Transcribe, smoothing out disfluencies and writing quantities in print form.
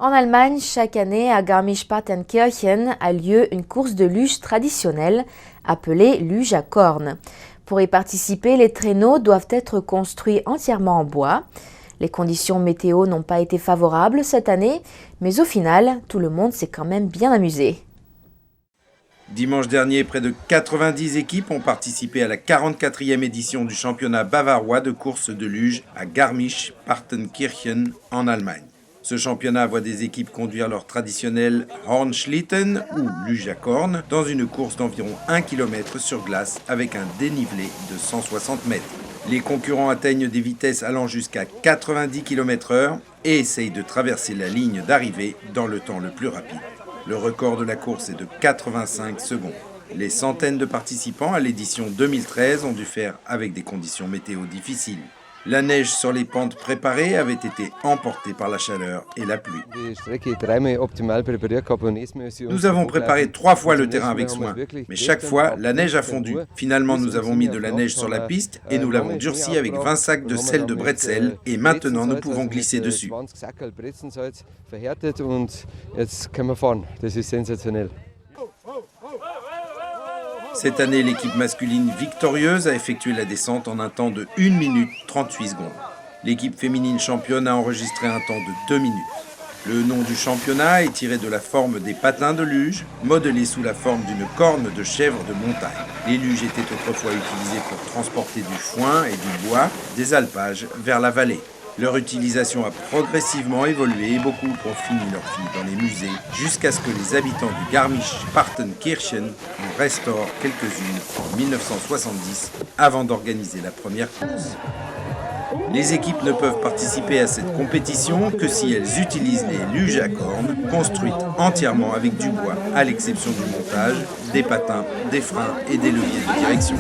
En Allemagne, chaque année, à Garmisch-Partenkirchen a lieu une course de luge traditionnelle appelée luge à cornes. Pour y participer, les traîneaux doivent être construits entièrement en bois. Les conditions météo n'ont pas été favorables cette année, mais au final, tout le monde s'est quand même bien amusé. Dimanche dernier, près de 90 équipes ont participé à la 44e édition du championnat bavarois de course de luge à Garmisch-Partenkirchen en Allemagne. Ce championnat voit des équipes conduire leur traditionnel Hornschlitten ou luge à cornes dans une course d'environ 1 km sur glace avec un dénivelé de 160 mètres. Les concurrents atteignent des vitesses allant jusqu'à 90 km/h et essayent de traverser la ligne d'arrivée dans le temps le plus rapide. Le record de la course est de 85 secondes. Les centaines de participants à l'édition 2013 ont dû faire avec des conditions météo difficiles. La neige sur les pentes préparées avait été emportée par la chaleur et la pluie. Nous avons préparé 3 fois le terrain avec soin, mais chaque fois, la neige a fondu. Finalement, nous avons mis de la neige sur la piste et nous l'avons durcie avec 20 sacs de sel de bretzel et maintenant nous pouvons glisser dessus. Cette année, l'équipe masculine victorieuse a effectué la descente en un temps de 1 minute 38 secondes. L'équipe féminine championne a enregistré un temps de 2 minutes. Le nom du championnat est tiré de la forme des patins de luge, modelés sous la forme d'une corne de chèvre de montagne. Les luges étaient autrefois utilisées pour transporter du foin et du bois des alpages vers la vallée. Leur utilisation a progressivement évolué et beaucoup ont fini leur vie dans les musées jusqu'à ce que les habitants du Garmisch-Partenkirchen en restaurent quelques-unes en 1970 avant d'organiser la première course. Les équipes ne peuvent participer à cette compétition que si elles utilisent les luges à cornes construites entièrement avec du bois, à l'exception du montage, des patins, des freins et des leviers de direction.